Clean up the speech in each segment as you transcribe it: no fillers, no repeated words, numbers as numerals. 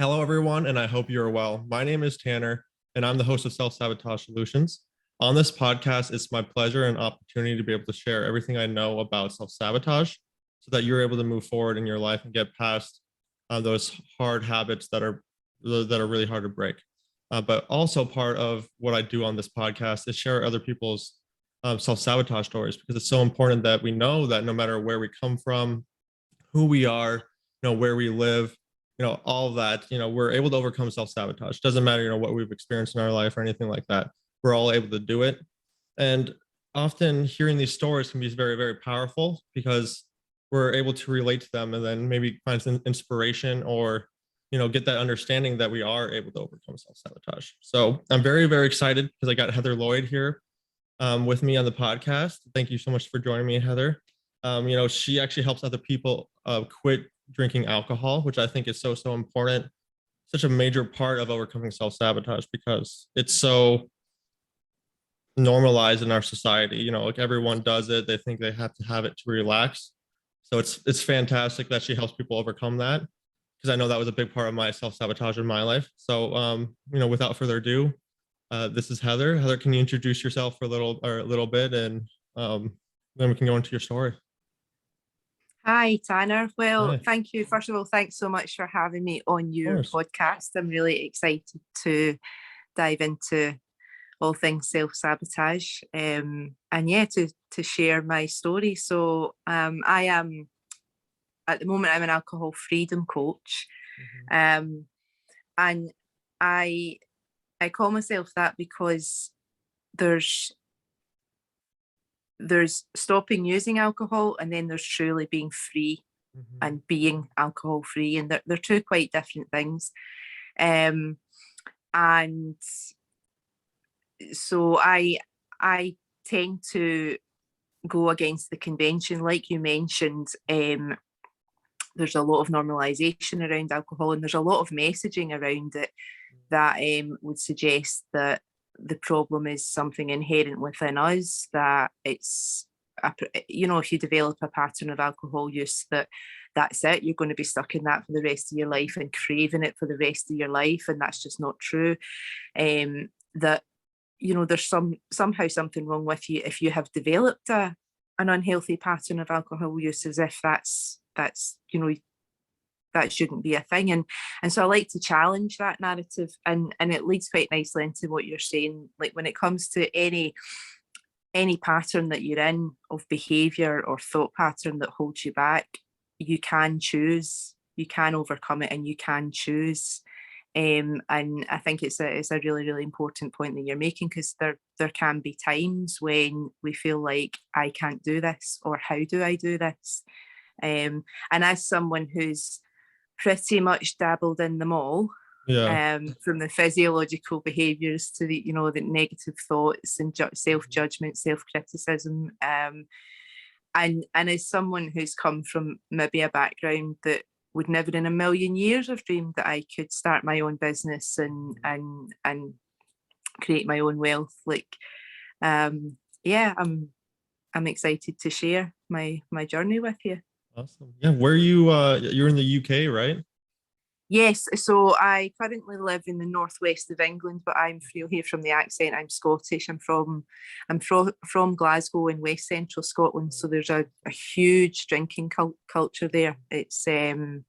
Hello, everyone, and I hope you're well. My name is Tanner, and I'm the host of Self-Sabotage Solutions. On this podcast, it's my pleasure and opportunity to be able to share everything I know about self-sabotage so that you're able to move forward in your life and get past those hard habits that are really hard to break. But also part of what I do on this podcast is share other people's self-sabotage stories, because it's so important that we know that no matter where we come from, who we are, where we live, all of that, we're able to overcome self-sabotage. Doesn't matter, what we've experienced in our life or anything like that. We're all able to do it. And often hearing these stories can be very, very powerful because we're able to relate to them and then maybe find some inspiration or, get that understanding that we are able to overcome self-sabotage. So I'm very, very excited because I got Heather Lloyd here with me on the podcast. Thank you so much for joining me, Heather. She actually helps other people quit drinking alcohol, which I think is so important, such a major part of overcoming self-sabotage because it's so normalized in our society. Like everyone does it. They think they have to have it to relax. So it's fantastic that she helps people overcome that, because I know that was a big part of my self-sabotage in my life. So without further ado, this is Heather. Heather, can you introduce yourself for a little bit, and then we can go into your story. Hi, Tanner. Well, Hi. Thank you. First of all, thanks so much for having me on your podcast. I'm really excited to dive into all things self-sabotage and to share my story. So I am, at the moment, I'm an alcohol freedom coach. And I call myself that because there's stopping using alcohol, and then there's truly being free and being alcohol free, and they're two quite different things. And so I tend to go against the convention, like you mentioned. There's a lot of normalization around alcohol, and there's a lot of messaging around it that would suggest that the problem is something inherent within us, that it's, if you develop a pattern of alcohol use, that's it, you're going to be stuck in that for the rest of your life and craving it for the rest of your life, and that's just not true. That there's somehow something wrong with you if you have developed an unhealthy pattern of alcohol use, as if that's that shouldn't be a thing. And so I like to challenge that narrative, and it leads quite nicely into what you're saying. Like when it comes to any pattern that you're in of behavior or thought pattern that holds you back, you can choose, you can overcome it, and you can choose. And I think it's a really, really important point that you're making, because there can be times when we feel like, I can't do this, or how do I do this? And as someone who's pretty much dabbled in them all, from the physiological behaviours to the negative thoughts and self-judgment, self-criticism, and as someone who's come from maybe a background that would never in a million years have dreamed that I could start my own business and create my own wealth, I'm excited to share my journey with you. Awesome. Yeah, where you're in the UK, right? Yes, so I currently live in the northwest of England, but you'll hear from the accent, I'm Scottish. I'm from Glasgow in west central Scotland. So there's a huge drinking culture there. It's that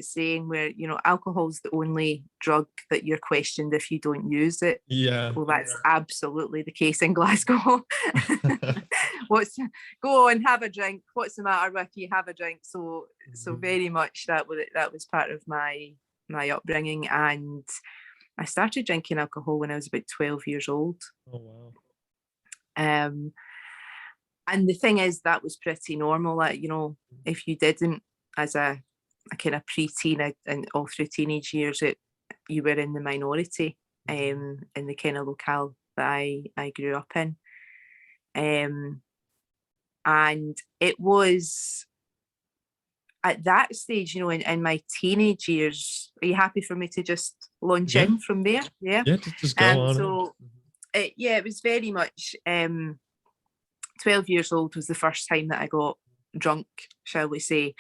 saying where alcohol's the only drug that you're questioned if you don't use it. Yeah. Well, that's absolutely the case in Glasgow. Go on, have a drink. What's the matter with you? Have a drink. So very much that was part of my upbringing, and I started drinking alcohol when I was about 12 years old. Oh wow. And the thing is, that was pretty normal. If you didn't, as a kind of pre-teen and all through teenage years, you were in the minority in the kind of locale that I grew up in. And it was at that stage, in my teenage years. Are you happy for me to just launch in from there? Yeah. Yeah, just go on. So it was very much 12 years old was the first time that I got drunk, shall we say.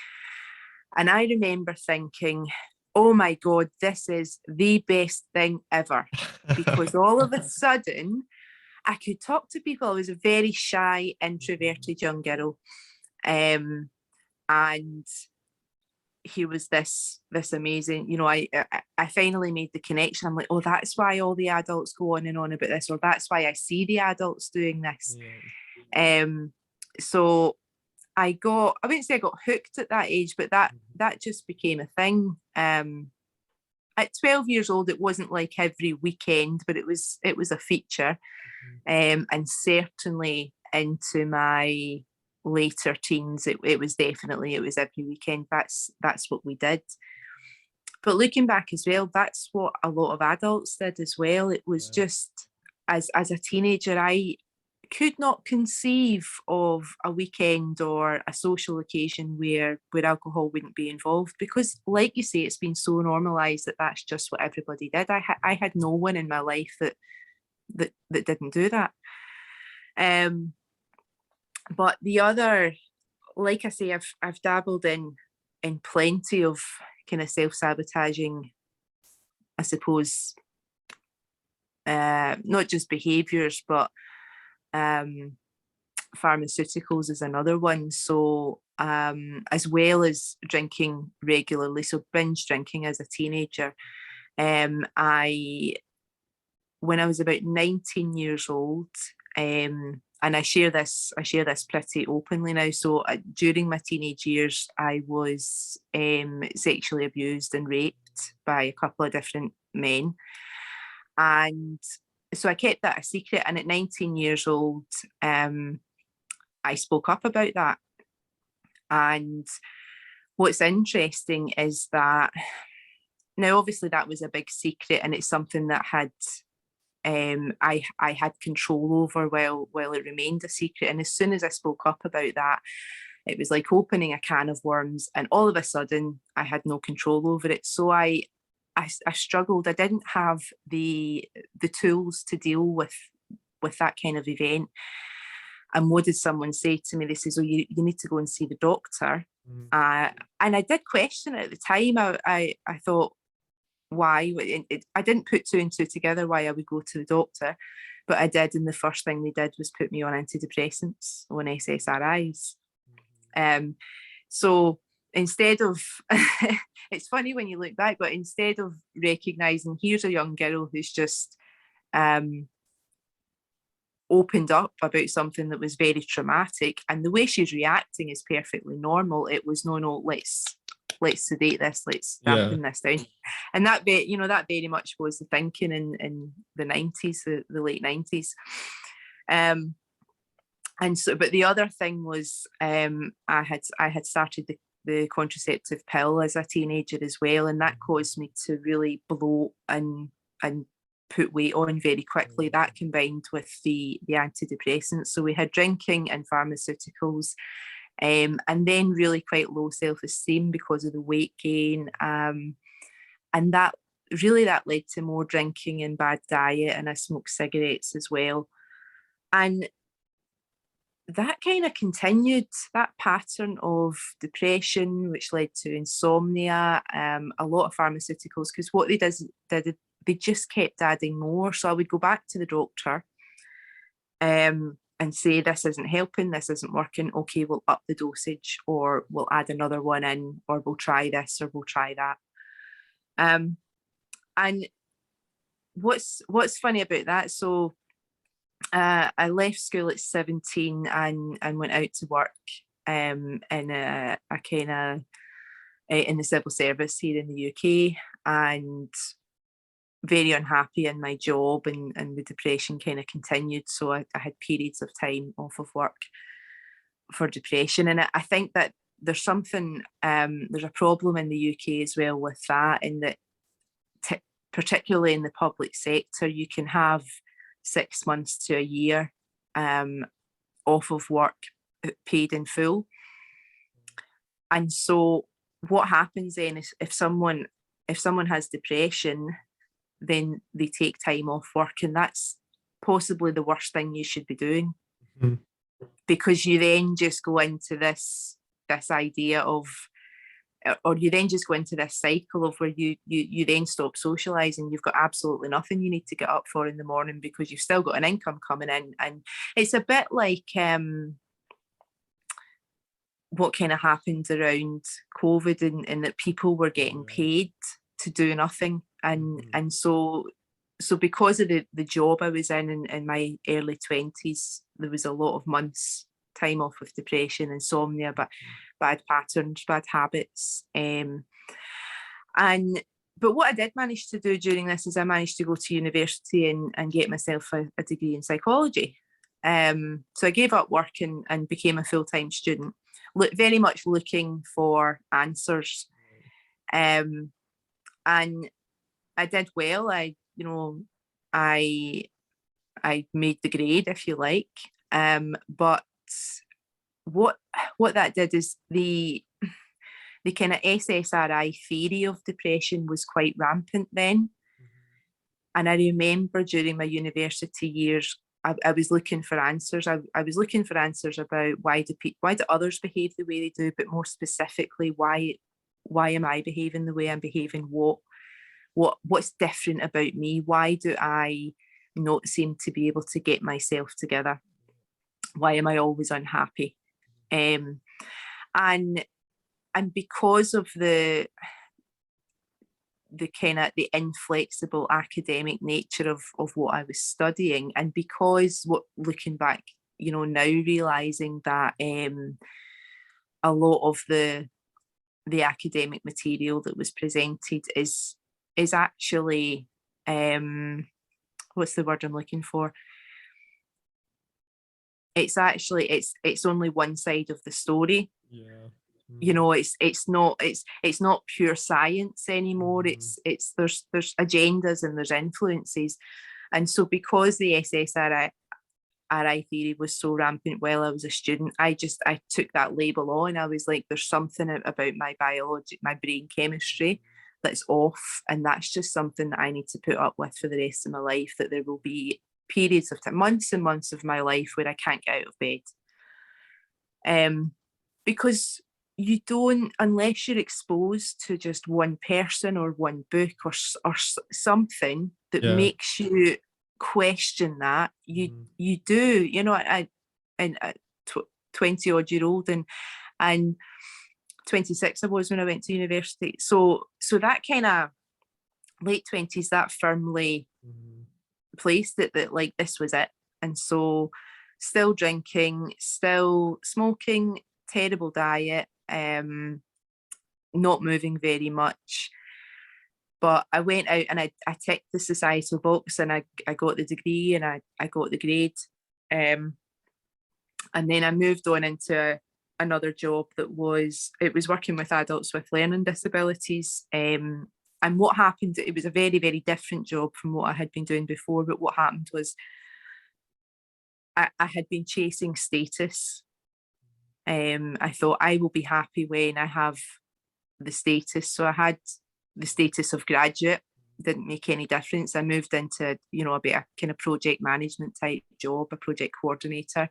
And I remember thinking, oh my God, this is the best thing ever. Because all of a sudden, I could talk to people. I was a very shy, introverted young girl. And here was this amazing, I finally made the connection. I'm like, oh, that's why all the adults go on and on about this, or that's why I see the adults doing this. So I wouldn't say I got hooked at that age, but that just became a thing. At 12 years old, it wasn't like every weekend, but it was a feature. And certainly into my later teens, it was every weekend. That's what we did. But looking back as well, that's what a lot of adults did as well. It was just, as a teenager, I could not conceive of a weekend or a social occasion where alcohol wouldn't be involved, because, like you say, it's been so normalized that that's just what everybody did. I had no one in my life that didn't do that. But the other, like I say, I've dabbled in plenty of kind of self-sabotaging, I suppose, not just behaviors, but pharmaceuticals is another one. So as well as drinking regularly, so binge drinking as a teenager, when I was about 19 years old, and I share this pretty openly now. So during my teenage years, I was sexually abused and raped by a couple of different men. And so I kept that a secret. And at 19 years old, I spoke up about that. And what's interesting is that now, obviously, that was a big secret, and it's something that I had control over while it remained a secret. And as soon as I spoke up about that, it was like opening a can of worms, and all of a sudden I had no control over it. So I struggled. I didn't have the tools to deal with that kind of event. And what did someone say to me? They says, oh, you need to go and see the doctor. And I did question it at the time. I thought, why? I didn't put two and two together why I would go to the doctor, but I did, and the first thing they did was put me on antidepressants, on SSRIs. So instead of it's funny when you look back, but instead of recognizing here's a young girl who's just opened up about something that was very traumatic, and the way she's reacting is perfectly normal, it was no, let's sedate this, let's dampen this down. And that very much was the thinking in the 90s, the late 90s. And so, but the other thing was, I had started the contraceptive pill as a teenager as well, and that caused me to really bloat and put weight on very quickly. That combined with the antidepressants. So we had drinking and pharmaceuticals, and then really quite low self-esteem because of the weight gain. And that led to more drinking and bad diet, and I smoked cigarettes as well. And that kind of continued, that pattern of depression, which led to insomnia, a lot of pharmaceuticals, because what they did, they just kept adding more. So I would go back to the doctor and say, this isn't helping, this isn't working. Okay, we'll up the dosage, or we'll add another one in, or we'll try this, or we'll try that. And what's funny about that, so I left school at 17 and went out to work in a kind of in the civil service here in the UK, and very unhappy in my job, and the depression kind of continued. So I had periods of time off of work for depression. And I think that there's something, there's a problem in the UK as well with that, in that particularly in the public sector, you can have 6 months to a year off of work paid in full. And so what happens then is if someone has depression, then they take time off work, and that's possibly the worst thing you should be doing. Because you then just go into this idea of or you then just go into this cycle of where you then stop socializing. You've got absolutely nothing you need to get up for in the morning because you've still got an income coming in. And it's a bit like what kind of happened around COVID, in that people were getting paid to do nothing. And so because of the job I was in my early 20s, there was a lot of months time off with depression, insomnia, but bad patterns, bad habits. But what I did manage to do during this is I managed to go to university and get myself a degree in psychology. So I gave up work and became a full-time student, very much looking for answers. And I did well. I made the grade, if you like. But what that did is the kind of SSRI theory of depression was quite rampant then. And I remember during my university years, I was looking for answers. I was looking for answers about why do others behave the way they do, but more specifically, why am I behaving the way I'm behaving? What's different about me? Why do I not seem to be able to get myself together? Why am I always unhappy? And because of the kind of the inflexible academic nature of what I was studying, and because looking back, now realizing that a lot of the academic material that was presented is actually what's the word I'm looking for? It's actually it's only one side of the story. Yeah. It's not pure science anymore. It's there's agendas and there's influences. And so because the SSRI theory was so rampant while I was a student, I took that label on. I was like, there's something about my biology, my brain chemistry that's off, and that's just something that I need to put up with for the rest of my life, that there will be periods of time, months and months of my life where I can't get out of bed. Because you don't, unless you're exposed to just one person or one book or something that makes you question that, you do, I 20 odd year old and 26 I was when I went to university. So that kind of late 20s, that firmly placed it that like this was it. And so still drinking, still smoking, terrible diet, not moving very much. But I went out and I ticked the societal box, and I got the degree and I got the grade. And then I moved on into another job that was working with adults with learning disabilities. And what happened, it was a very, very different job from what I had been doing before. But what happened was I had been chasing status. I thought I will be happy when I have the status. So I had the status of graduate, didn't make any difference. I moved into, a bit of kind of project management type job, a project coordinator,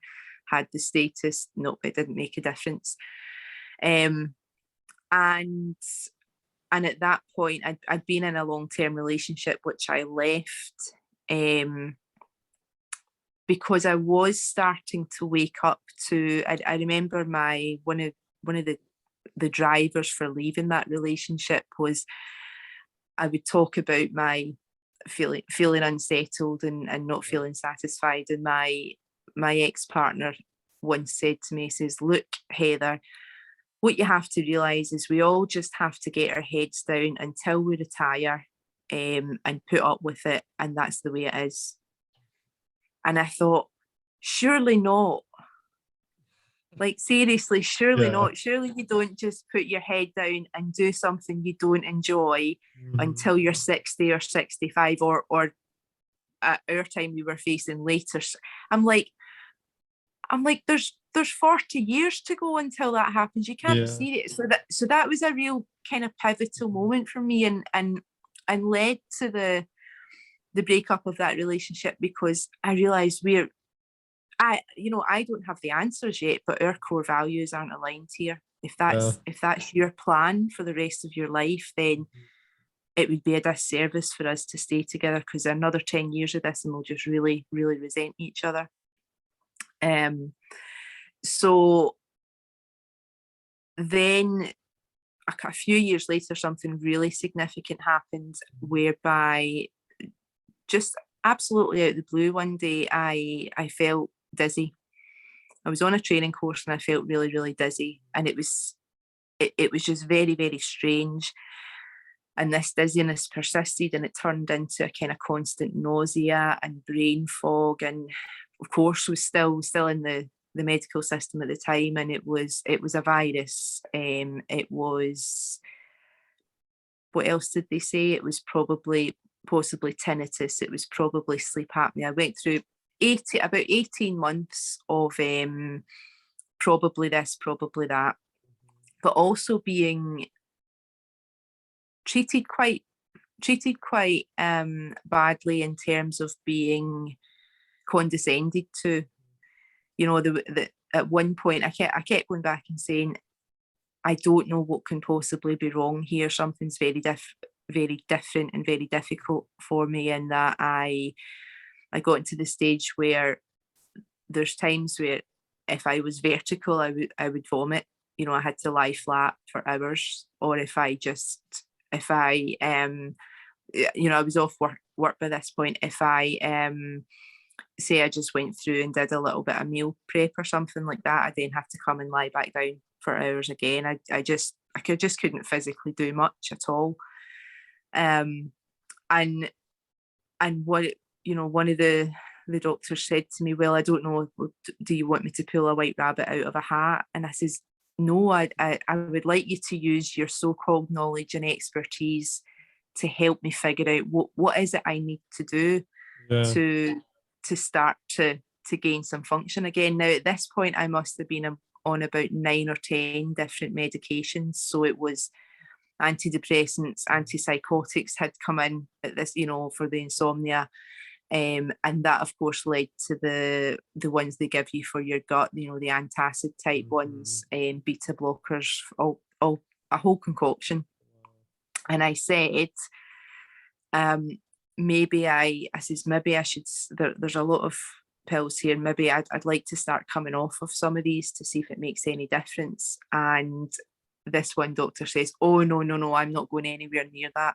had the status. No, it didn't make a difference. And at that point, I'd been in a long-term relationship, which I left because I was starting to wake up to. I remember one of the drivers for leaving that relationship was I would talk about my feeling unsettled and not feeling satisfied, and my ex-partner once said to me, he says, "Look, Heather, what you have to realise is we all just have to get our heads down until we retire and put up with it, and that's the way it is." And I thought, surely not. Like, seriously, surely not. Surely you don't just put your head down and do something you don't enjoy until you're 60 or 65 or at our time we were facing later. I'm like, there's 40 years to go until that happens. You can't be serious. So that was a real kind of pivotal moment for me, and led to the breakup of that relationship, because I realized I don't have the answers yet, but our core values aren't aligned here. If Yeah. that's your plan for the rest of your life, then it would be a disservice for us to stay together, because another 10 years of this and we'll just really, really resent each other. So then a few years later, something really significant happened, whereby just absolutely out of the blue one day, I felt dizzy. I was on a training course and I felt really, really dizzy. And it was just very, very strange. And this dizziness persisted, and it turned into a kind of constant nausea and brain fog. And of course, was still in the medical system at the time, and it was a virus. It was, what else did they say? It was possibly tinnitus. It was probably sleep apnea. I went through about 18 months of probably this, probably that, but also being treated quite badly in terms of being condescended to. You know, at one point I kept going back and saying, I don't know what can possibly be wrong here. Something's very different and very difficult for me. And that I got into the stage where there's times where if I was vertical, I would vomit. You know, I had to lie flat for hours. Or if I I was off work by this point. If I say I just went through and did a little bit of meal prep or something like that, I then have to come and lie back down for hours again. I just couldn't physically do much at all. And what, one of the doctors said to me, well, I don't know, do you want me to pull a white rabbit out of a hat? And I says, no, I would like you to use your so-called knowledge and expertise to help me figure out what is it I need to do to start to gain some function again. Now, at this point, I must have been on about 9 or 10 different medications. So it was antidepressants, antipsychotics had come in at this, for the insomnia. And that, of course, led to the ones they give you for your gut, the antacid type ones, beta blockers, all a whole concoction. And I said, maybe I should, there's a lot of pills here, maybe I'd like to start coming off of some of these to see if it makes any difference. And this one doctor says, oh, no, I'm not going anywhere near that.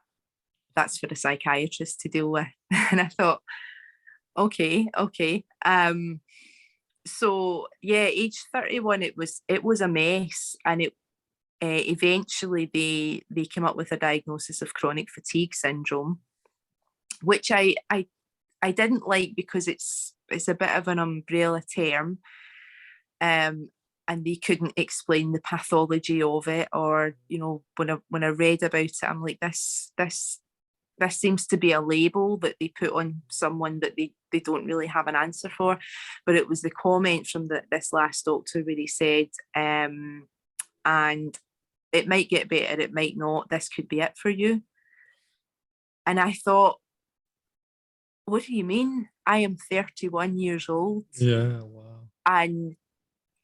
That's for a psychiatrist to deal with. And I thought, okay. So yeah, age 31, it was a mess. And it eventually they came up with a diagnosis of chronic fatigue syndrome, which I didn't like, because it's a bit of an umbrella term, and they couldn't explain the pathology of it. Or when I read about it, I'm like, this seems to be a label that they put on someone that they don't really have an answer for. But it was the comment from this last doctor where he said, and it might get better, it might not, this could be it for you. And I thought, what do you mean? I am 31 years old. Yeah, wow. And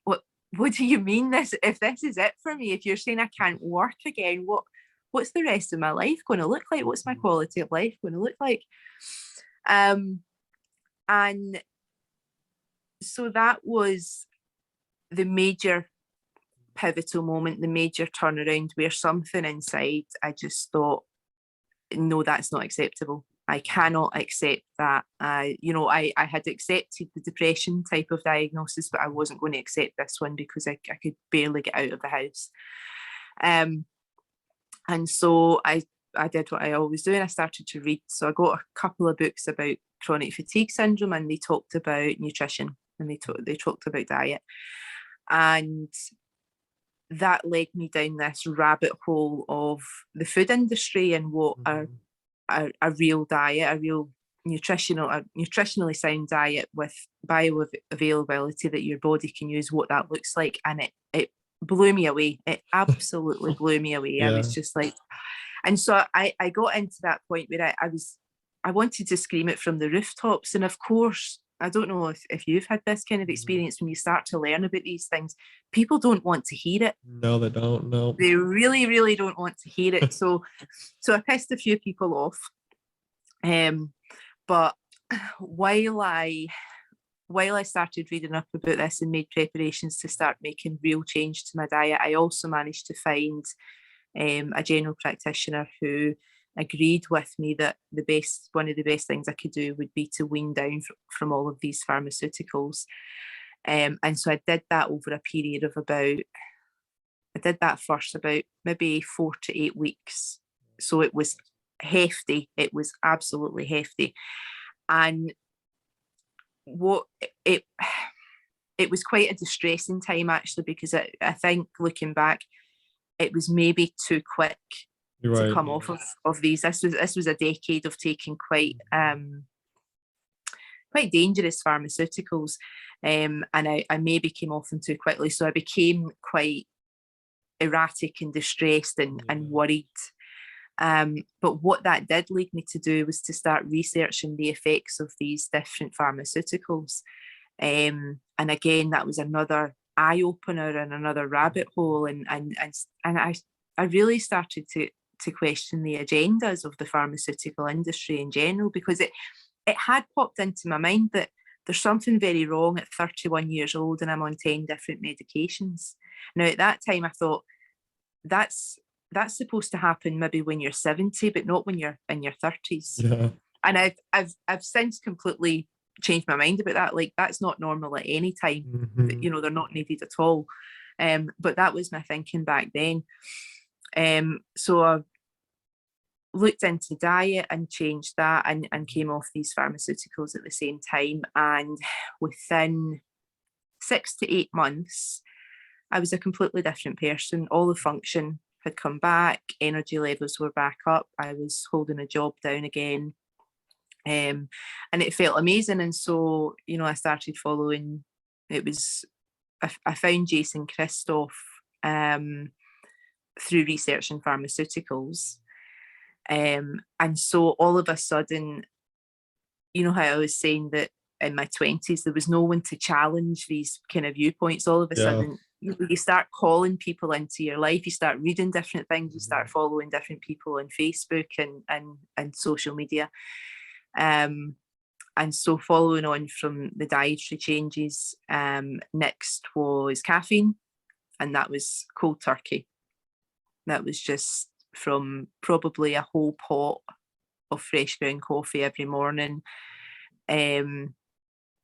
what do you mean if this is it for me? If you're saying I can't work again, what's the rest of my life going to look like? What's my quality of life going to look like? And so that was the major pivotal moment, the major turnaround, where something inside, I just thought, no, that's not acceptable. I cannot accept that. I had accepted the depression type of diagnosis, but I wasn't going to accept this one, because I could barely get out of the house. And so I did what I always do, and I started to read. So I got a couple of books about chronic fatigue syndrome, and they talked about nutrition, and they talked about diet. And that led me down this rabbit hole of the food industry and what a real diet, a real nutritionally sound diet with bioavailability that your body can use, what that looks like. And it blew me away. It absolutely blew me away. Yeah. I was just like, and so I got into that point where I wanted to scream it from the rooftops. And of course, I don't know if you've had this kind of experience when you start to learn about these things. People don't want to hear it. No, they don't. No. They really, really don't want to hear it. So I pissed a few people off. But while I started reading up about this and made preparations to start making real change to my diet, I also managed to find a general practitioner who agreed with me that one of the best things I could do would be to wean down from all of these pharmaceuticals. And so I did that over a period of about maybe 4 to 8 weeks. So it was hefty. It was absolutely hefty. And it was quite a distressing time, actually, because I think looking back, it was maybe too quick to come off of these. This was a decade of taking quite dangerous pharmaceuticals, and I maybe came off them too quickly, so I became quite erratic and distressed and worried. But what that did lead me to do was to start researching the effects of these different pharmaceuticals, and again, that was another eye opener and another rabbit hole, and I really started to question the agendas of the pharmaceutical industry in general, because it had popped into my mind that there's something very wrong at 31 years old and I'm on 10 different medications. Now, at that time, I thought that's supposed to happen maybe when you're 70, but not when you're in your 30s. Yeah. And I've since completely changed my mind about that. Like, that's not normal at any time. Mm-hmm. You know, they're not needed at all. But that was my thinking back then. So I looked into diet and changed that and came off these pharmaceuticals at the same time. And within 6 to 8 months, I was a completely different person. All the function had come back, energy levels were back up, I was holding a job down again. And it felt amazing. And so, you know, I started following, I found Jason Christoph through researching pharmaceuticals. And so all of a sudden, you know how I was saying that in my 20s, there was no one to challenge these kind of viewpoints. All of a sudden, you start calling people into your life, you start reading different things, you start following different people on Facebook and social media. And so following on from the dietary changes, next was caffeine, and that was cold turkey. That was just from probably a whole pot of fresh ground coffee every morning,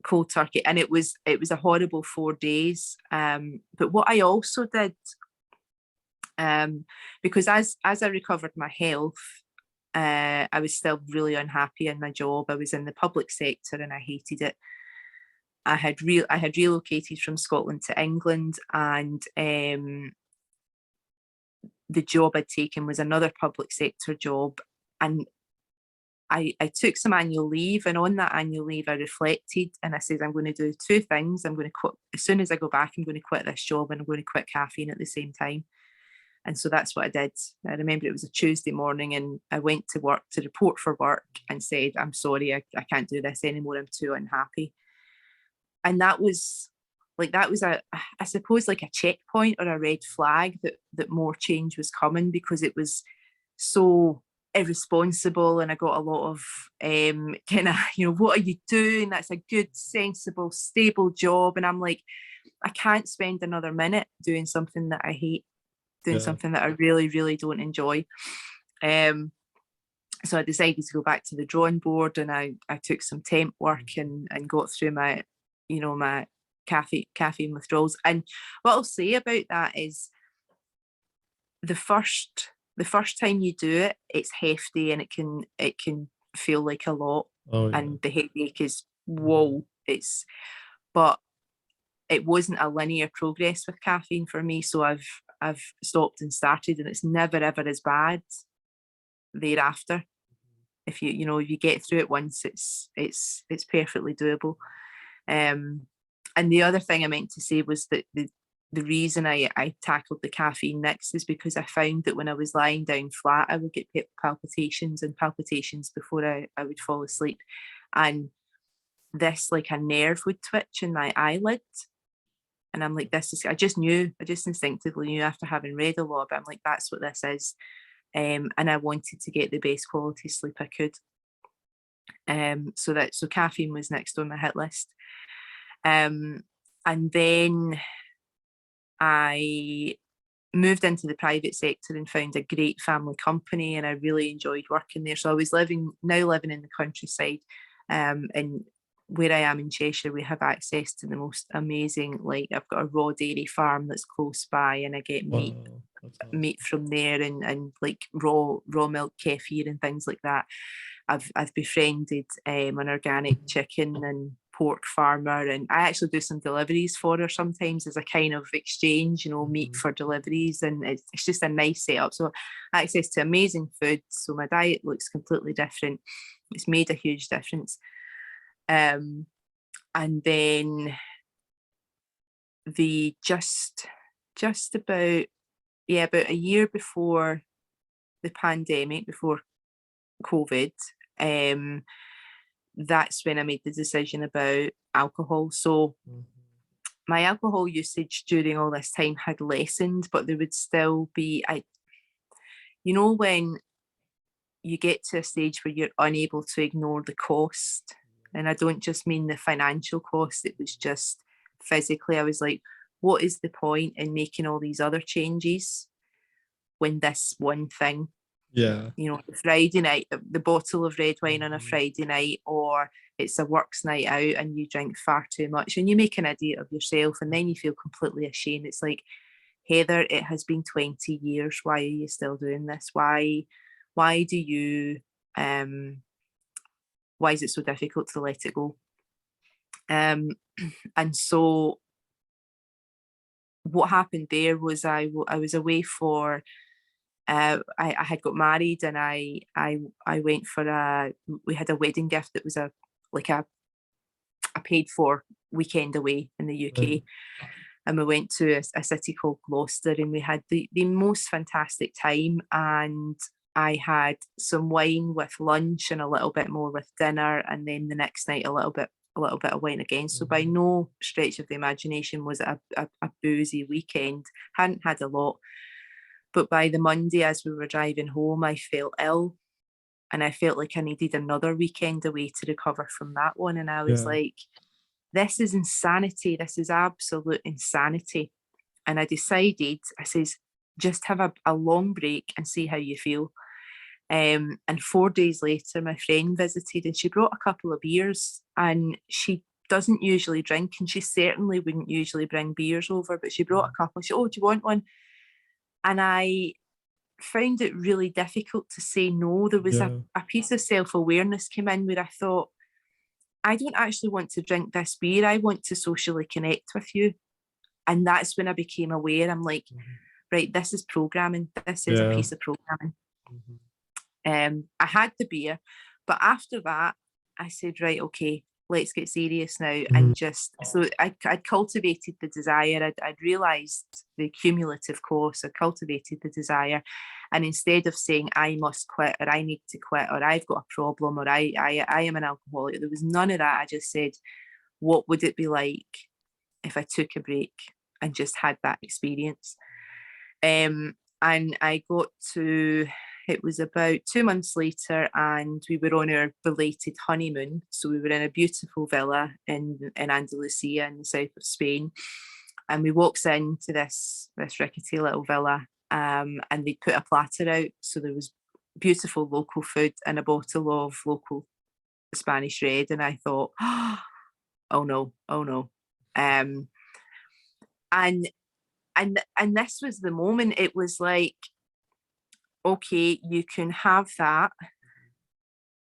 cold turkey, and it was a horrible 4 days. But what I also did, because as I recovered my health, I was still really unhappy in my job. I was in the public sector and I hated it. I had relocated from Scotland to England, and the job I'd taken was another public sector job, and I took some annual leave, and on that annual leave I reflected and I said, I'm going to do 2 things. I'm going to quit as soon as I go back. I'm going to quit this job and I'm going to quit caffeine at the same time. And so that's what I did. I remember it was a Tuesday morning and I went to work to report for work and said, I'm sorry, I can't do this anymore. I'm too unhappy. And that was I suppose like a checkpoint or a red flag that more change was coming, because it was so irresponsible, and I got a lot of kind of, you know, what are you doing? That's a good, sensible, stable job. And I'm like, I can't spend another minute doing something that I hate, doing something that I really, really don't enjoy. So I decided to go back to the drawing board, and I took some temp work and got through my, you know, my caffeine withdrawals. And what I'll say about that is the first time you do it, it's hefty and it can feel like a lot. And the headache is whoa. But it wasn't a linear progress with caffeine for me. So I've stopped and started, and it's never ever as bad thereafter. If you get through it once, it's perfectly doable. And the other thing I meant to say was that the reason I tackled the caffeine next is because I found that when I was lying down flat, I would get palpitations before I would fall asleep. And this, like a nerve would twitch in my eyelid. And I'm like, I just instinctively knew after having read a lot, but I'm like, that's what this is. And I wanted to get the best quality sleep I could. So caffeine was next on my hit list. And then I moved into the private sector and found a great family company, and I really enjoyed working there. So I was living in the countryside, and where I am in Cheshire, we have access to the most amazing, like I've got a raw dairy farm that's close by, and I get meat Wow, that's awesome. meat from there, and like raw milk kefir and things like that. I've befriended an organic chicken and pork farmer, and I actually do some deliveries for her sometimes as a kind of exchange, meat for deliveries, and it's just a nice setup. So access to amazing food, so my diet looks completely different. It's made a huge difference. And then the just about a year before the pandemic, before COVID, that's when I made the decision about alcohol. So my alcohol usage during all this time had lessened, but there would still be, when you get to a stage where you're unable to ignore the cost, and I don't just mean the financial cost, it was just physically, I was like, what is the point in making all these other changes when this one thing, the Friday night, the bottle of red wine on a Friday night, or it's a works night out and you drink far too much and you make an idiot of yourself, and then you feel completely ashamed. It's like, Heather, it has been 20 years. Why are you still doing this? Why do you, why is it so difficult to let it go? And so what happened there was I was away for, I had got married, and I went for we had a wedding gift that was a paid for weekend away in the UK. And we went to a city called Gloucester, and we had the most fantastic time. And I had some wine with lunch and a little bit more with dinner, and then the next night a little bit of wine again. So by no stretch of the imagination was it a boozy weekend. Hadn't had a lot. But by the Monday, as we were driving home, I felt ill, and I felt like I needed another weekend away to recover from that one. And I was like, this is insanity. This is absolute insanity. And I decided, I says, just have a long break and see how you feel. And 4 days later, my friend visited, and she brought a couple of beers, and she doesn't usually drink, and she certainly wouldn't usually bring beers over, but she brought a couple. She said, oh, do you want one? And I found it really difficult to say no. There was a piece of self-awareness came in where I thought, I don't actually want to drink this beer. I want to socially connect with you. And that's when I became aware. I'm like, right, this is programming. This is a piece of programming. I had the beer, but after that, I said, right, okay, let's get serious now. And so I'd cultivated the desire. I'd realised the cumulative cost. I cultivated the desire. And instead of saying I must quit, or I need to quit, or I've got a problem, or I am an alcoholic, there was none of that. I just said, what would it be like if I took a break and just had that experience? And I got to, it was about 2 months later, and we were on our belated honeymoon. So we were in a beautiful villa in Andalusia in the south of Spain. And we walked into this rickety little villa, and they put a platter out. So there was beautiful local food and a bottle of local Spanish red. And I thought, oh no. And this was the moment. It was like, okay, you can have that.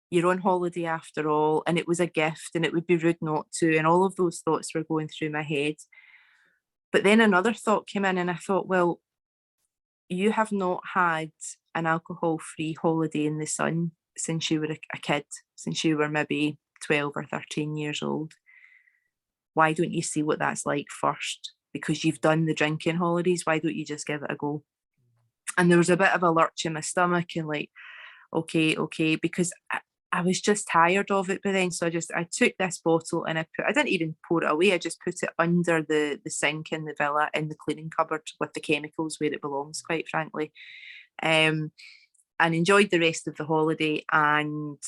You're on holiday after all, and it was a gift, and it would be rude not to. And all of those thoughts were going through my head. But then another thought came in, and I thought, well, you have not had an alcohol-free holiday in the sun since you were a kid, since you were maybe 12 or 13 years old. Why don't you see what that's like first? Because you've done the drinking holidays, why don't you just give it a go? And there was a bit of a lurch in my stomach, and like, okay, because I was just tired of it by then. So I took this bottle and I didn't even pour it away. I just put it under the sink in the villa in the cleaning cupboard with the chemicals where it belongs, quite frankly. And enjoyed the rest of the holiday. And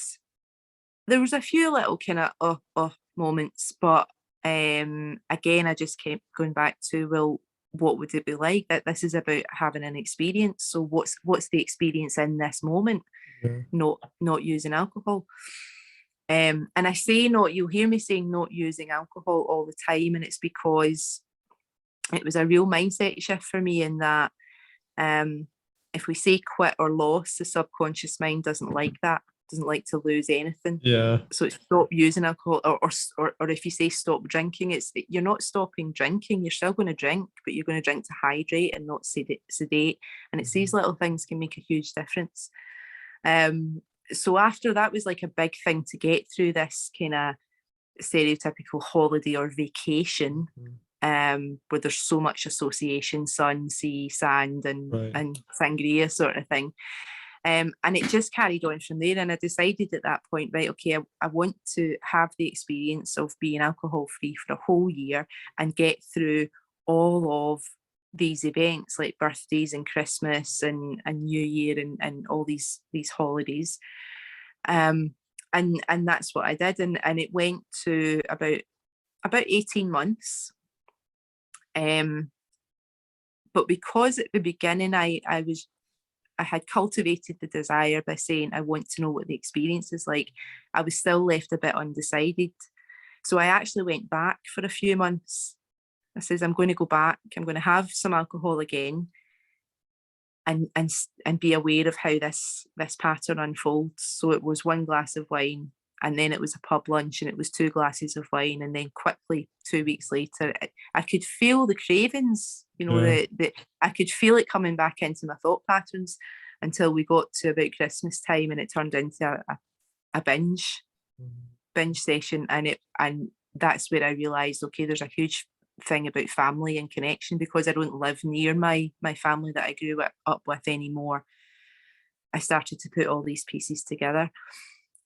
there was a few little kind of moments, but again, I just kept going back to, well, what would it be like? That this is about having an experience. So what's the experience in this moment? Yeah. Not using alcohol. And I say you'll hear me saying not using alcohol all the time, and it's because it was a real mindset shift for me in that if we say quit or loss, the subconscious mind doesn't like that, doesn't like to lose anything. Yeah. So it's stop using alcohol, or if you say stop drinking, you're not stopping drinking, you're still going to drink, but you're going to drink to hydrate and not sedate. And it's these little things can make a huge difference. So after that was like a big thing to get through this kind of stereotypical holiday or vacation, where there's so much association, sun, sea, sand, and sangria sort of thing. And it just carried on from there. And I decided at that point, right, okay, I want to have the experience of being alcohol free for a whole year and get through all of these events like birthdays and Christmas and New Year and all these holidays. And that's what I did. And it went to about 18 months. But because at the beginning I had cultivated the desire by saying I want to know what the experience is like, I was still left a bit undecided. So I actually went back for a few months. I says, I'm going to go back. I'm going to have some alcohol again, and be aware of how this pattern unfolds. So it was 1 glass of wine, and then it was a pub lunch, and it was 2 glasses of wine, and then quickly 2 weeks later, I could feel the cravings. I could feel it coming back into my thought patterns until we got to about Christmas time, and it turned into a binge session, and that's where I realised, okay, there's a huge thing about family and connection, because I don't live near my family that I grew up with anymore. I started to put all these pieces together,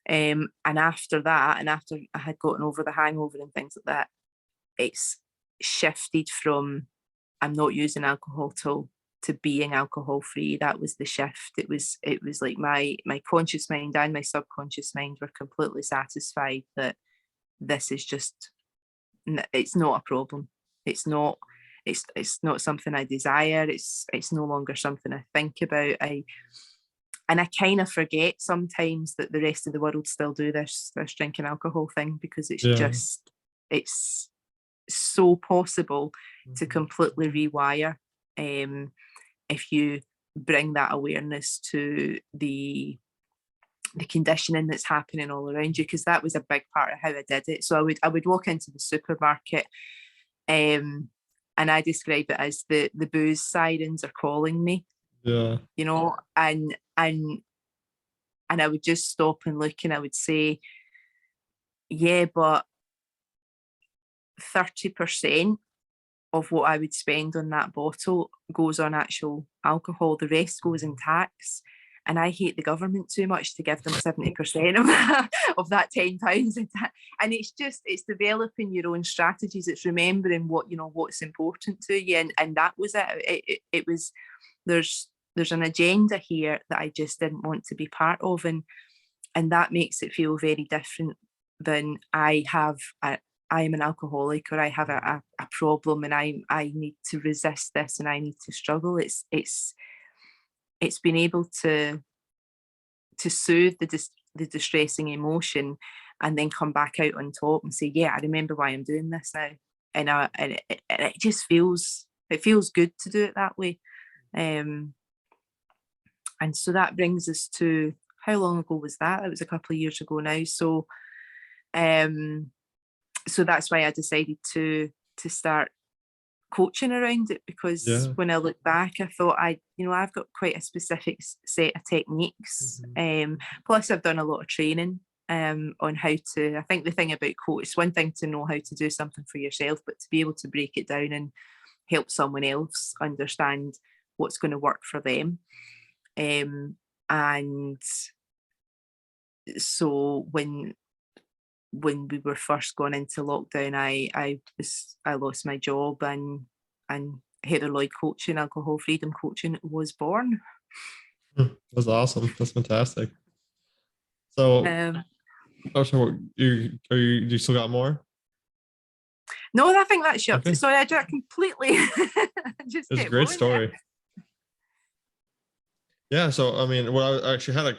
and after that, and after I had gotten over the hangover and things like that, it's shifted from I'm not using alcohol to being alcohol free. That was the shift. It was like my conscious mind and my subconscious mind were completely satisfied that this is just, it's not a problem. It's not something I desire. It's no longer something I think about. And I kind of forget sometimes that the rest of the world still do this drinking alcohol thing, because it's so possible to completely rewire if you bring that awareness to the conditioning that's happening all around you, because that was a big part of how I did it. So I would walk into the supermarket, and I describe it as the booze sirens are calling me. Yeah. And I would just stop and look, and I would say, yeah, but 30% of what I would spend on that bottle goes on actual alcohol. The rest goes in tax. And I hate the government too much to give them 70% of that £10 in tax. And it's developing your own strategies. It's remembering what's important to you. And that was it. It was, there's an agenda here that I just didn't want to be part of. And that makes it feel very different than I am an alcoholic, or I have a problem, and I need to resist this, and I need to struggle. It's been able to soothe the distressing emotion, and then come back out on top and say, yeah, I remember why I'm doing this now, and it just feels good to do it that way. And so that brings us to, how long ago was that? It was a couple of years ago now. So so that's why I decided to start coaching around it, because when I look back, I thought I've got quite a specific set of techniques. Plus I've done a lot of training on how to, I think the thing about coach, it's one thing to know how to do something for yourself, but to be able to break it down and help someone else understand what's going to work for them. And so when we were first going into lockdown, I lost my job, and Heather Lloyd coaching, alcohol freedom coaching, was born. That's awesome. That's fantastic. So, do you still got more? No, I think that's Okay. Sorry, I just completely just. It's a great story. Yeah. So, I mean, well, I actually had a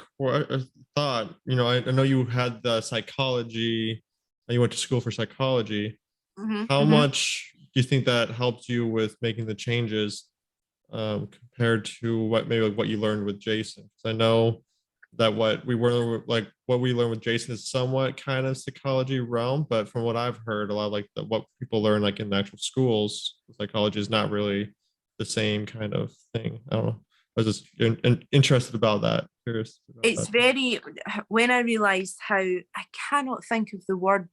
thought. I know you had the psychology, and you went to school for psychology. How much do you think that helped you with making the changes, compared to what you learned with Jason? Because I know that what we learned with Jason is somewhat kind of psychology realm, but from what I've heard, a lot of what people learn in the actual schools, psychology is not really the same kind of thing. I don't know. I was just interested about that. Curious about it's that. when I realized how I cannot think of the word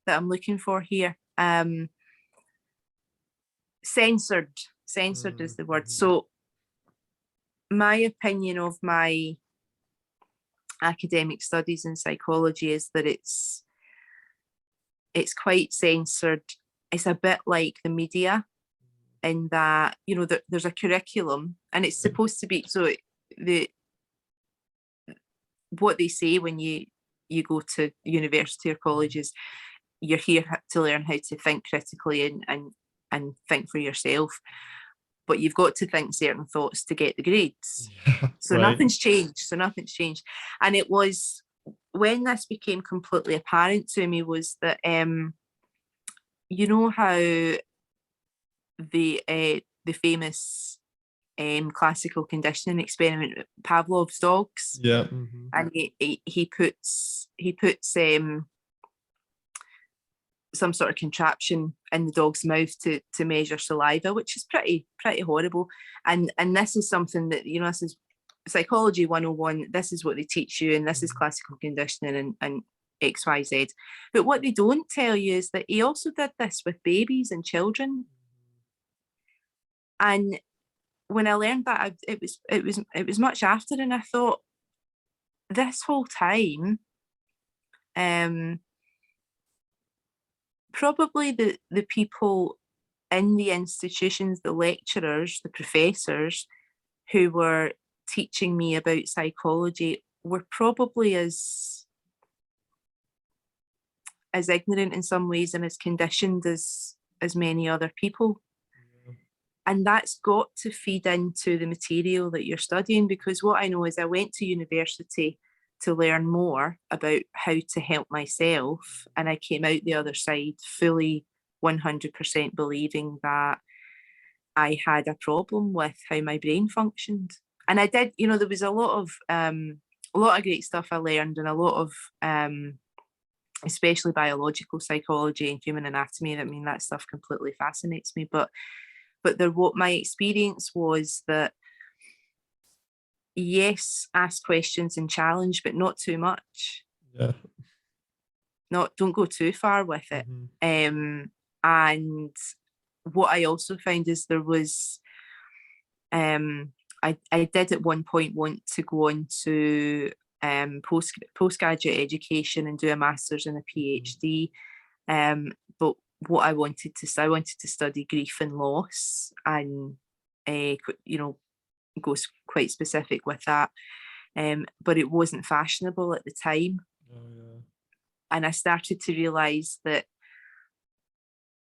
that I'm looking for here. Censored is the word. So my opinion of my academic studies in psychology is that it's quite censored. It's a bit like the media, in that there's a curriculum, and it's supposed to be what they say when you go to university or colleges. You're here to learn how to think critically and think for yourself, but you've got to think certain thoughts to get the grades. So nothing's changed. And it was when this became completely apparent to me was that how the famous classical conditioning experiment, Pavlov's dogs. Yeah. And he puts some sort of contraption in the dog's mouth to measure saliva, which is pretty horrible. And this is something that, this is psychology 101. This is what they teach you, and this is classical conditioning and XYZ. But what they don't tell you is that he also did this with babies and children. And when I learned that, it was much after, and I thought, this whole time, probably the people in the institutions, the lecturers, the professors who were teaching me about psychology, were probably as ignorant in some ways and as conditioned as many other people. And that's got to feed into the material that you're studying, because what I know is I went to university to learn more about how to help myself, and I came out the other side fully 100% believing that I had a problem with how my brain functioned. And I did, there was a lot of great stuff I learned, and a lot of especially biological psychology and human anatomy. I mean, that stuff completely fascinates me, but what my experience was that, yes, ask questions and challenge, but not too much. Yeah. Don't go too far with it. And what I also found is there was, I did at one point want to go on to postgraduate education and do a master's and a PhD. But what I wanted to study grief and loss, and go quite specific with that. But it wasn't fashionable at the time. And I started to realise that,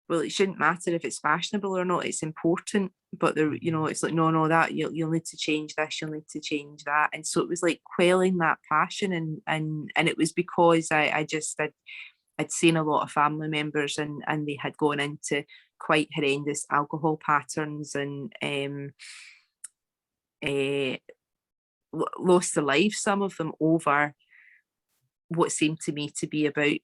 well, it shouldn't matter if it's fashionable or not, it's important. But it's like, no, that you'll need to change this, you'll need to change that. And so it was like quelling that passion, and it was because I'd seen a lot of family members, and they had gone into quite horrendous alcohol patterns, and lost their lives, some of them, over what seemed to me to be about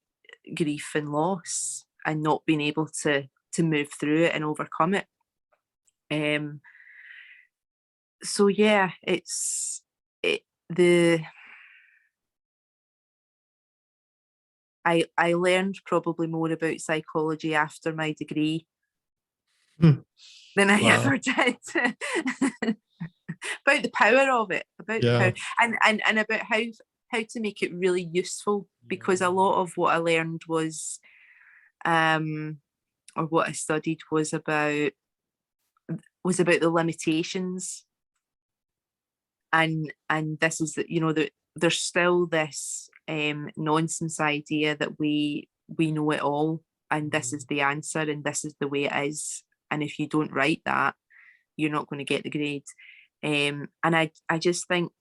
grief and loss, and not being able to move through it and overcome it. So yeah, I learned probably more about psychology after my degree than I ever did. About the power of it, about the power, and about to make it really useful, because a lot of what I learned was or what I studied was about the limitations, and this is that, you know, that there's still this nonsense idea that we know it all, and this is the answer, and this is the way it is, and if you don't write that, you're not going to get the grade. And I just think,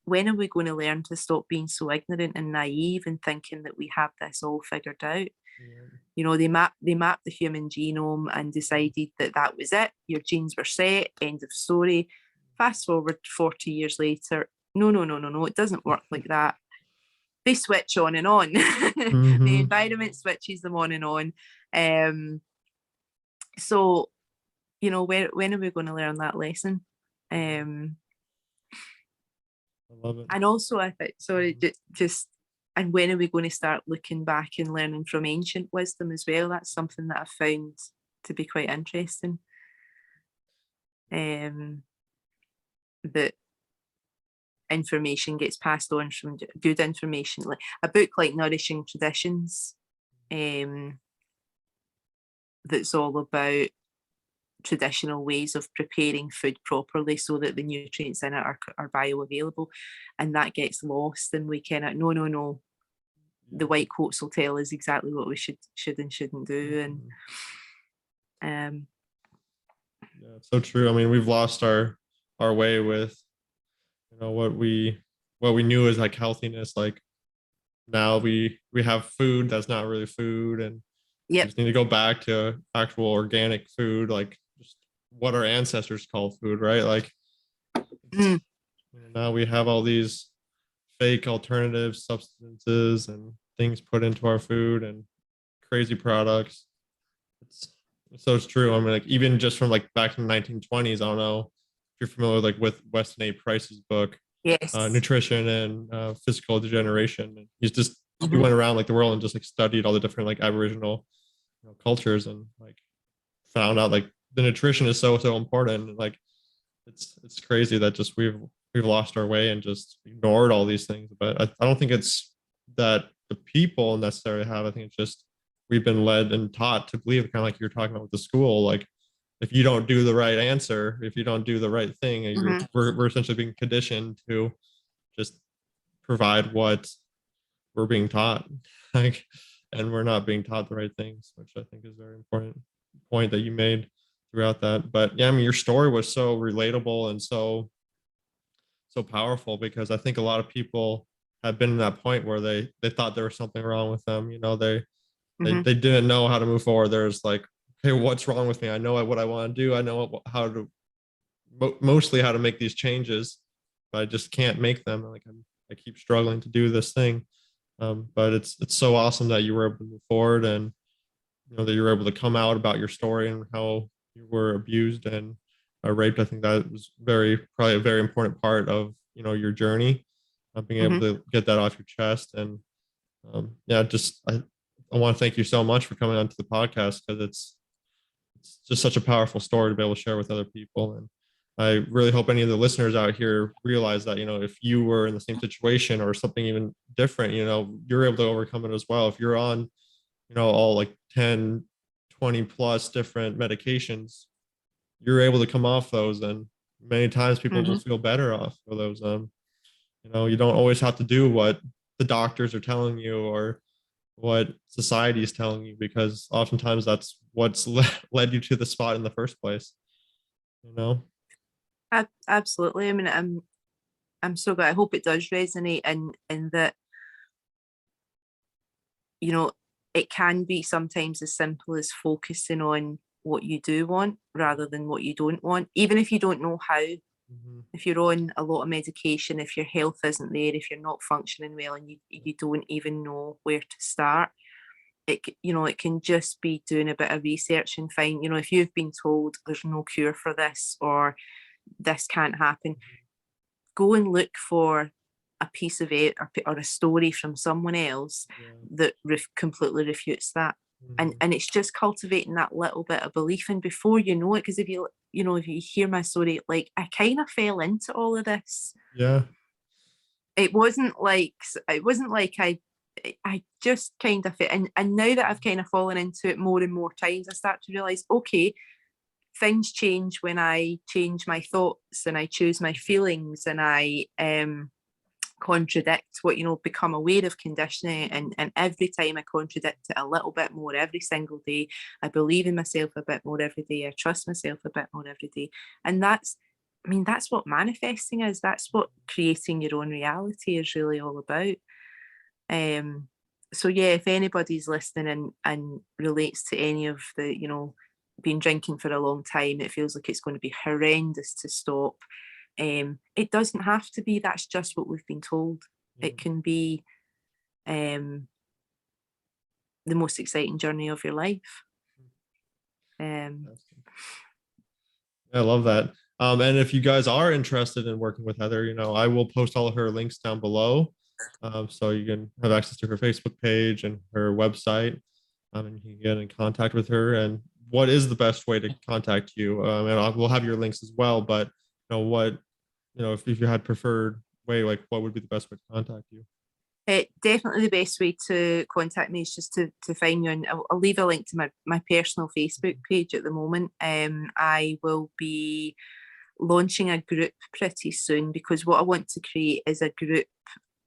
when are we going to learn to stop being so ignorant and naive and thinking that we have this all figured out? You know, they mapped the human genome and decided that that was it. Your genes were set, end of story. Fast forward 40 years later, no, it doesn't work like that. They switch on and on. The environment switches them on and on. So, you know, when are we going to learn that lesson? I love it. And also, I think, sorry, just, and when are we going to start looking back and learning from ancient wisdom as well? That's something that I've found to be quite interesting. That information gets passed on, from good information, like a book like Nourishing Traditions, that's all about traditional ways of preparing food properly so that the nutrients in it are bioavailable, and that gets lost, and we cannot, no, the white coats will tell us exactly what we should and shouldn't do. And yeah, it's so true. I mean, we've lost our way with, you know, what we knew as like healthiness. Like now we have food that's not really food, and we just need to go back to actual organic food, like just what our ancestors called food, right? Like you know, now we have all these fake alternative substances and things put into our food and crazy products. It's true. I mean, like even just from like back in the 1920s, I don't know if you're familiar with Weston A. Price's book, yes, Nutrition and Physical Degeneration. And he went around like the world and just like studied all the different like Aboriginal, you know, cultures, and like found out like the nutrition is so important. And, like it's crazy that just we've lost our way and just ignored all these things. But I don't think it's that the people necessarily have. I think it's just we've been led and taught to believe, kind of like you're talking about with the school, like if you don't do the right answer, if you don't do the right thing, we're essentially being conditioned to just provide what we're being taught, like, and we're not being taught the right things, which I think is a very important point that you made throughout that. But yeah, I mean, your story was so relatable and so powerful, because I think a lot of people have been in that point where they thought there was something wrong with them. You know, they didn't know how to move forward. There's like, hey, what's wrong with me? I know what I want to do. I know how to mostly how to make these changes, but I just can't make them. Like I keep struggling to do this thing. But it's so awesome that you were able to move forward, and you know that you were able to come out about your story and how you were abused and raped. I think that was probably a very important part of, you know, your journey, being able to get that off your chest. And yeah, just I want to thank you so much for coming onto the podcast, because it's just such a powerful story to be able to share with other people. And I really hope any of the listeners out here realize that, you know, if you were in the same situation or something even different, you know, you're able to overcome it as well. If you're on, you know, all like 10, 20 plus different medications, you're able to come off those. And many times people will feel better off of those. You know, you don't always have to do what the doctors are telling you or what society is telling you, because oftentimes that's what's led you to the spot in the first place, you know. Absolutely. I mean, I'm so glad. I hope it does resonate, and that, you know, it can be sometimes as simple as focusing on what you do want rather than what you don't want, even if you don't know how. If you're on a lot of medication, if your health isn't there, if you're not functioning well, and you don't even know where to start, it can just be doing a bit of research and find, you know, if you've been told there's no cure for this or this can't happen, go and look for a piece of it or a story from someone else that completely refutes that. And it's just cultivating that little bit of belief, and before you know it, because if you hear my story, like I kind of fell into all of this. Yeah. it wasn't like I just kind of fit, and now that I've kind of fallen into it more and more times, I start to realize, okay, things change when I change my thoughts and I choose my feelings, and I contradict what, become aware of conditioning, and every time I contradict it a little bit more every single day, I believe in myself a bit more every day, I trust myself a bit more every day. And that's what manifesting is. That's what creating your own reality is really all about. So yeah, if anybody's listening and relates to any of the, been drinking for a long time, it feels like it's going to be horrendous to stop. It doesn't have to be. That's just what we've been told. It can be the most exciting journey of your life. I love that. And if you guys are interested in working with Heather, I will post all of her links down below. So you can have access to her Facebook page and her website, and you can get in contact with her. And what is the best way to contact you? And we'll have your links as well, but if you had preferred way, like what would be the best way to contact you? Definitely the best way to contact me is just to find you, and I'll leave a link to my personal Facebook page at the moment. I will be launching a group pretty soon, because what I want to create is a group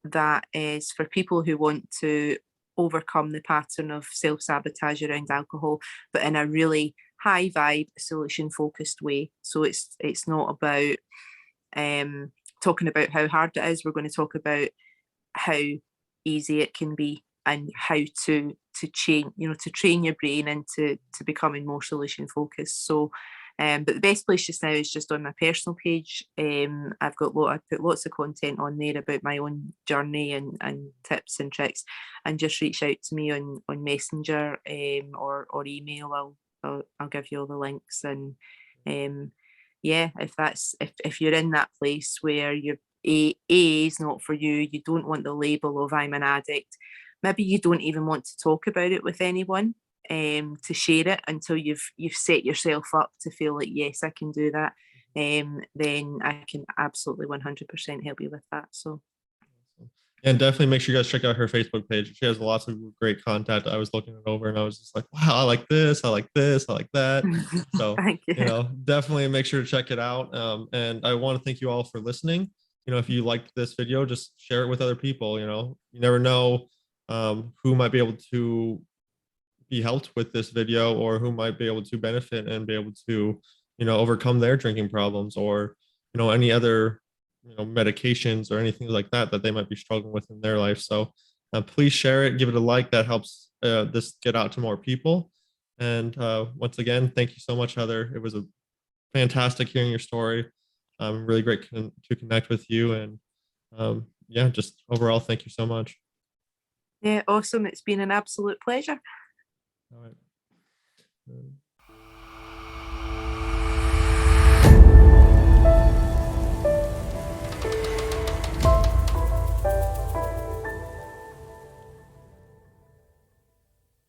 that is for people who want to overcome the pattern of self-sabotage around alcohol, but in a really high vibe, solution focused way. So it's not about talking about how hard it is. We're going to talk about how easy it can be, and how to change, to train your brain into becoming more solution focused. So but the best place just now is just on my personal page. I've put lots of content on there about my own journey and tips and tricks, and just reach out to me on Messenger or email. I'll give you all the links. And yeah, if you're in that place where you're AA is not for you, you don't want the label of I'm an addict, maybe you don't even want to talk about it with anyone, to share it until you've set yourself up to feel like, yes, I can do that, then I can absolutely 100% help you with that. So and definitely make sure you guys check out her Facebook page. She has lots of great content. I was looking it over and I was just like, wow, I like this, I like this, I like that. So thank you. Definitely make sure to check it out. And I want to thank you all for listening. If you liked this video, just share it with other people. You never know who might be able to be helped with this video, or who might be able to benefit and be able to overcome their drinking problems, or any other medications or anything like that they might be struggling with in their life. So please share it, give it a like. That helps this get out to more people. And once again, thank you so much, Heather. It was a fantastic hearing your story. Really great to connect with you. And yeah, just overall, thank you so much. Yeah, awesome. It's been an absolute pleasure. All right.